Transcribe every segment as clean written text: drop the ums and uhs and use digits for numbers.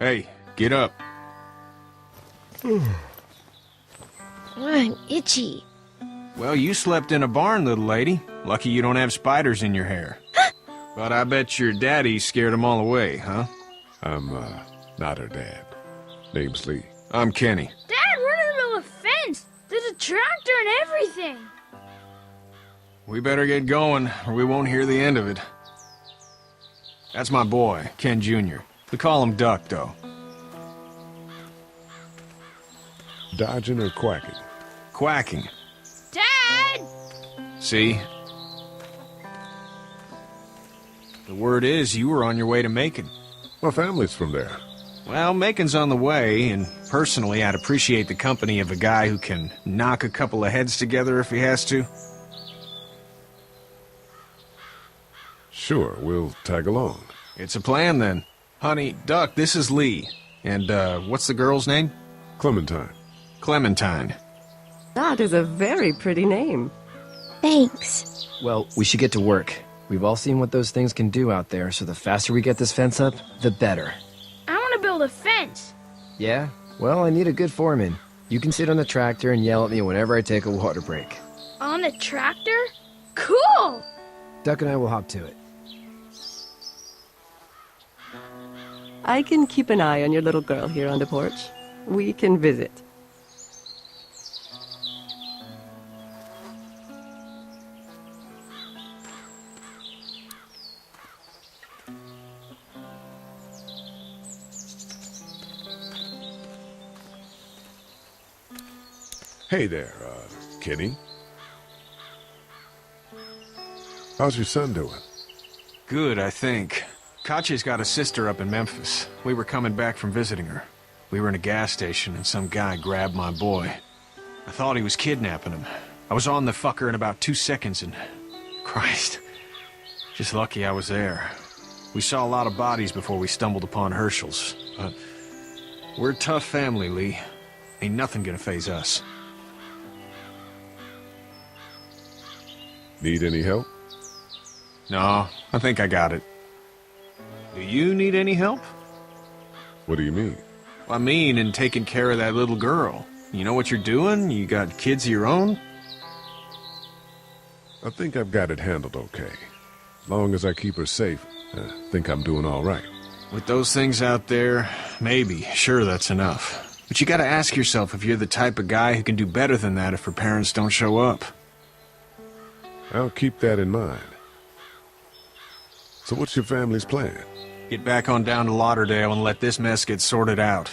Hey, get up. I'm itchy. Well, you slept in a barn, little lady. Lucky you don't have spiders in your hair. But I bet your daddy scared them all away, huh? I'm, not her dad. Name's Lee. I'm Kenny. Dad, we're in the middle of a fence. There's a tractor and everything. We better get going, or we won't hear the end of it. That's my boy, Ken Jr. We call him Duck, though. Dodging or quacking? Quacking. Dad! See? The word is you were on your way to Macon. My family's from there. Well, Macon's on the way, and personally, I'd appreciate the company of a guy who can knock a couple of heads together if he has to. Sure, we'll tag along. It's a plan, then. Honey, Duck, this is Lee. And, what's the girl's name? Clementine. Clementine. That is a very pretty name. Thanks. Well, we should get to work. We've all seen what those things can do out there, so the faster we get this fence up, the better. I want to build a fence. Yeah? Well, I need a good foreman. You can sit on the tractor and yell at me whenever I take a water break. On the tractor? Cool! Duck and I will hop to it. I can keep an eye on your little girl here on the porch. We can visit. Hey there, Kenny. How's your son doing? Good, I think. Katya's got a sister up in Memphis. We were coming back from visiting her. We were in a gas station and some guy grabbed my boy. I thought he was kidnapping him. I was on the fucker in about 2 seconds and... Christ. Just lucky I was there. We saw a lot of bodies before we stumbled upon Herschel's. But we're a tough family, Lee. Ain't nothing gonna faze us. Need any help? No, I think I got it. Do you need any help? What do you mean? I mean, in taking care of that little girl. You know what you're doing? You got kids of your own? I think I've got it handled okay. As long as I keep her safe, I think I'm doing all right. With those things out there, maybe, sure, that's enough. But you gotta ask yourself if you're the type of guy who can do better than that if her parents don't show up. I'll keep that in mind. So what's your family's plan? Get back on down to Lauderdale and let this mess get sorted out.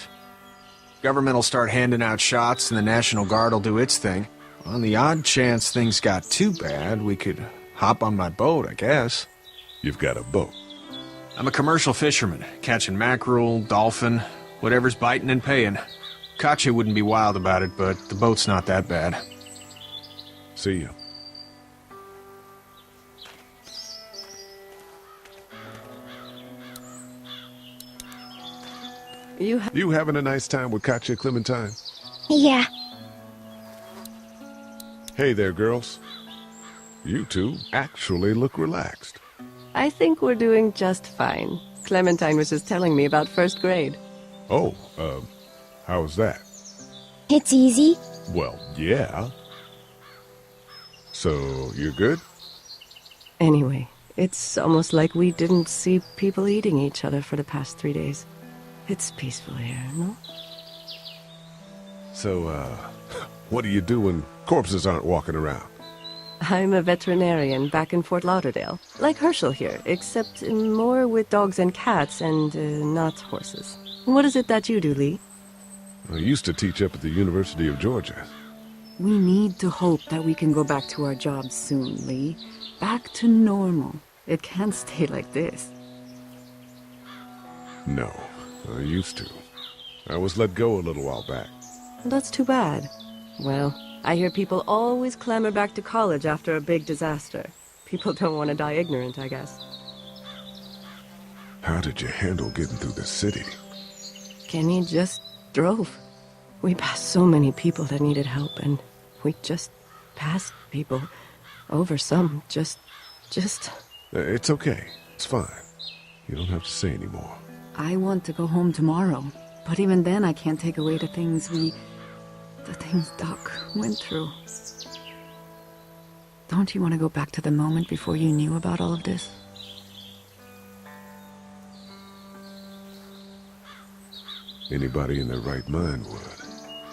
Government will start handing out shots and the National Guard will do its thing. On the odd chance things got too bad, we could hop on my boat, I guess. You've got a boat. I'm a commercial fisherman, catching mackerel, dolphin, whatever's biting and paying. Katya wouldn't be wild about it, but the boat's not that bad. See you. You having a nice time with Katya, Clementine? Yeah. Hey there, girls. You two actually look relaxed. I think we're doing just fine. Clementine was just telling me about first grade. Oh, how's that? It's easy. Well, yeah. So, you're good? Anyway, it's almost like we didn't see people eating each other for the past 3 days. It's peaceful here, no? So, what do you do when corpses aren't walking around? I'm a veterinarian back in Fort Lauderdale. Like Herschel here, except more with dogs and cats and not horses. What is it that you do, Lee? I used to teach up at the University of Georgia. We need to hope that we can go back to our jobs soon, Lee. Back to normal. It can't stay like this. No, I used to. I was let go a little while back. That's too bad. Well, I hear people always clamor back to college after a big disaster. People don't want to die ignorant, I guess. How did you handle getting through the city? Kenny just drove. We passed so many people that needed help, and we just passed people. Over some, just... It's okay. It's fine. You don't have to say anymore. I want to go home tomorrow. But even then, I can't take away the things Doc went through. Don't you want to go back to the moment before you knew about all of this? Anybody in their right mind would.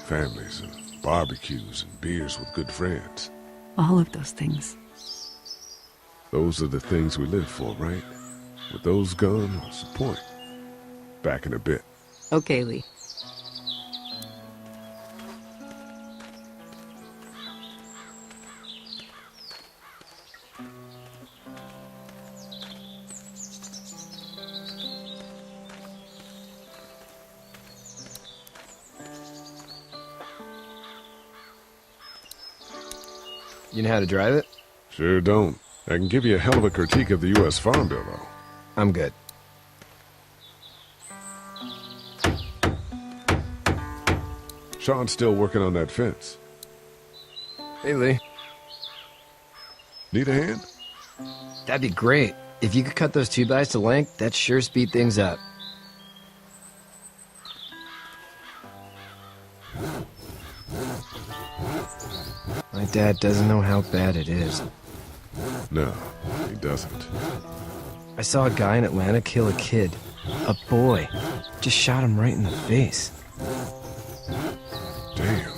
Families and barbecues and beers with good friends. All of those things. Those are the things we live for, right? With those gone, what's the point? Back in a bit. Okay, Lee. You know how to drive it? Sure don't. I can give you a hell of a critique of the U.S. Farm Bill, though. I'm good. Shawn's still working on that fence. Hey, Lee. Need a hand? That'd be great. If you could cut those 2x to length, that'd sure speed things up. My dad doesn't know how bad it is. No, he doesn't. I saw a guy in Atlanta kill a kid. A boy. Just shot him right in the face. Damn.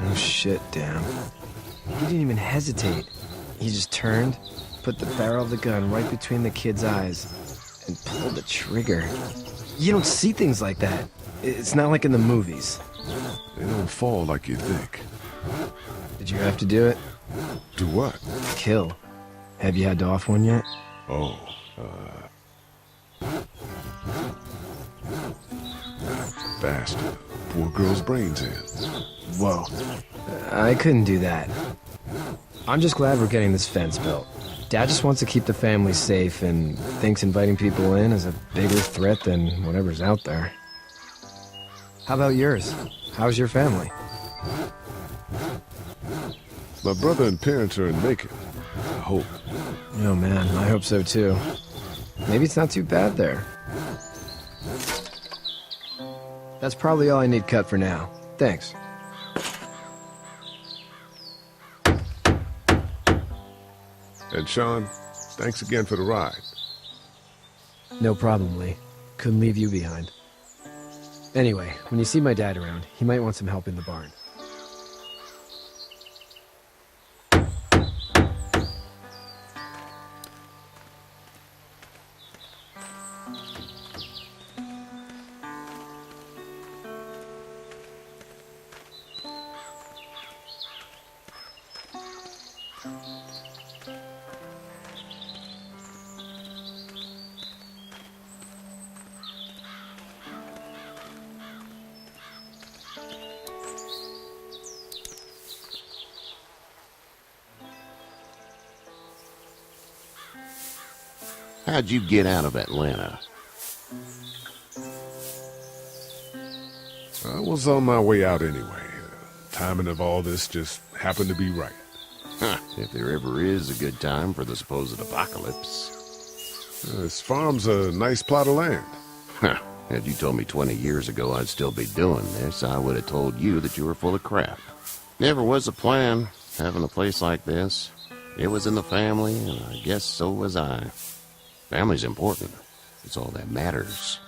No shit, damn. He didn't even hesitate. He just turned, put the barrel of the gun right between the kid's eyes, and pulled the trigger. You don't see things like that. It's not like in the movies. They don't fall like you think. Did you have to do it? Do what? Kill. Have you had to off one yet? Oh, bastard. Poor girl's brains in. Whoa. I couldn't do that. I'm just glad we're getting this fence built. Dad just wants to keep the family safe and thinks inviting people in is a bigger threat than whatever's out there. How about yours? How's your family? My brother and parents are in Macon. I hope. Oh man, I hope so too. Maybe it's not too bad there. That's probably all I need cut for now. Thanks. And Shawn, thanks again for the ride. No problem, Lee. Couldn't leave you behind. Anyway, when you see my dad around, he might want some help in the barn. How'd you get out of Atlanta? I was on my way out anyway. Timing of all this just happened to be right. Huh, if there ever is a good time for the supposed apocalypse. This farm's a nice plot of land. Huh, had you told me 20 years ago I'd still be doing this, I would have told you that you were full of crap. Never was a plan, having a place like this. It was in the family, and I guess so was I. Family's important. It's all that matters.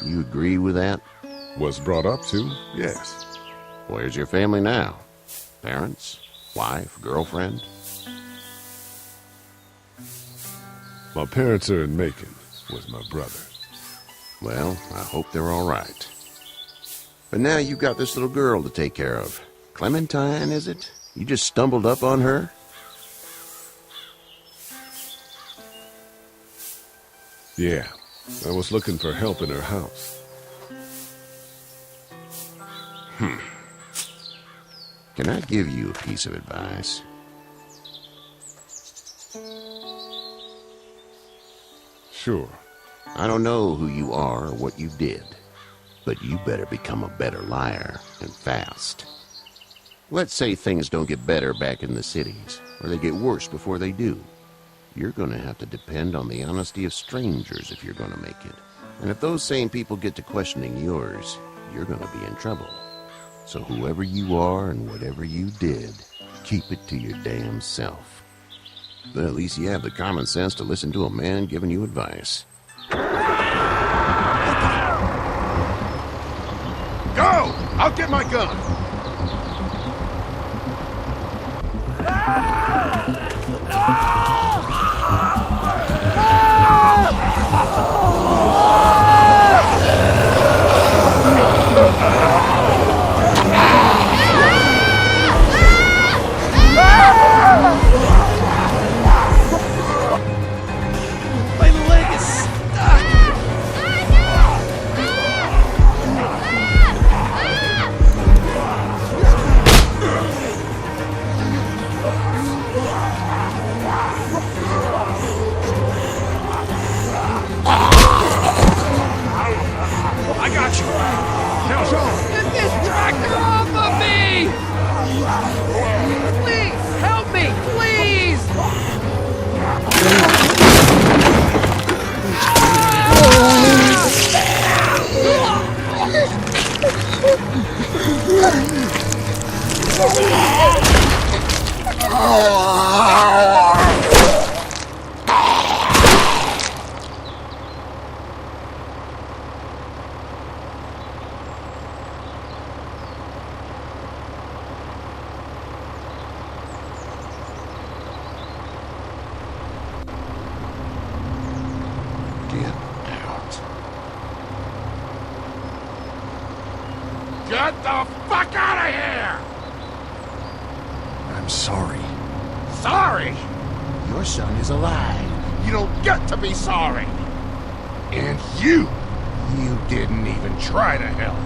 You agree with that? Was brought up to, yes. Where's your family now? Parents? Wife? Girlfriend? My parents are in Macon with my brother. Well, I hope they're all right. But now you've got this little girl to take care of. Clementine, is it? You just stumbled up on her? Yeah, I was looking for help in her house. Can I give you a piece of advice? Sure. I don't know who you are or what you did, but you better become a better liar, and fast. Let's say things don't get better back in the cities, or they get worse before they do. You're going to have to depend on the honesty of strangers if you're going to make it. And if those same people get to questioning yours, you're gonna be in trouble. So whoever you are and whatever you did, keep it to your damn self. But at least you have the common sense to listen to a man giving you advice. Go! I'll get my gun! My leg is stuck! I got you. Now, Shawn. Get this tractor off of me! Please, help me, please! Get out. Get the fuck out of here! I'm sorry. Sorry? Your son is alive. You don't get to be sorry. And you didn't even try to help.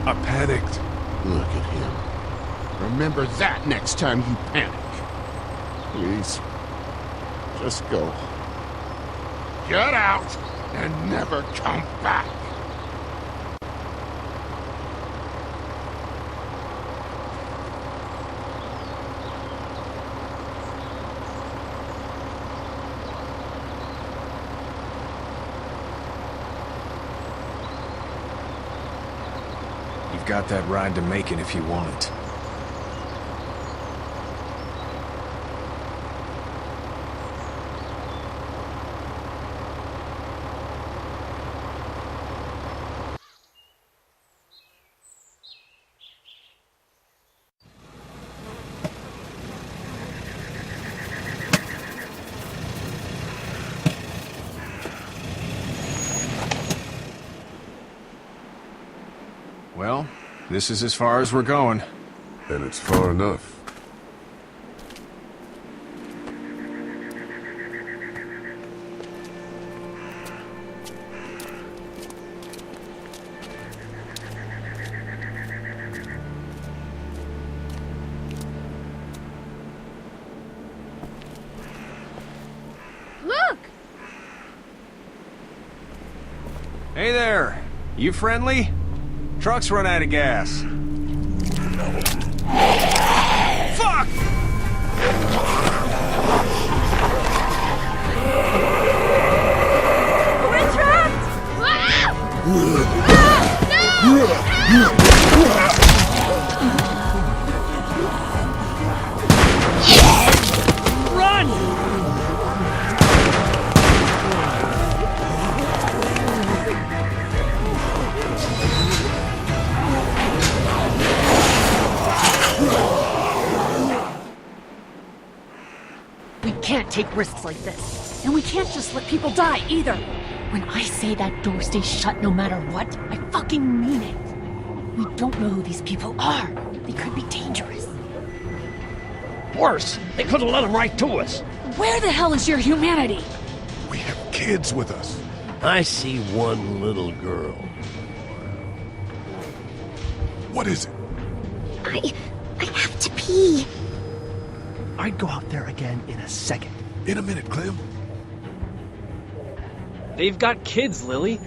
I panicked. Look at him. Remember that next time you panic. Please. Just go. Get out and never come back. You've got that ride to make it if you want it. Well, this is as far as we're going. And it's far enough. Look! Hey there! You friendly? Truck's run out of gas. Fuck! We're trapped! Ah! We can't take risks like this. And we can't just let people die, either. When I say that door stays shut no matter what, I fucking mean it. We don't know who these people are. They could be dangerous. Worse, they could have let him right to us. Where the hell is your humanity? We have kids with us. I see one little girl. What is it? I have to pee. I'd go out there again in a second. In a minute, Clem. They've got kids, Lily.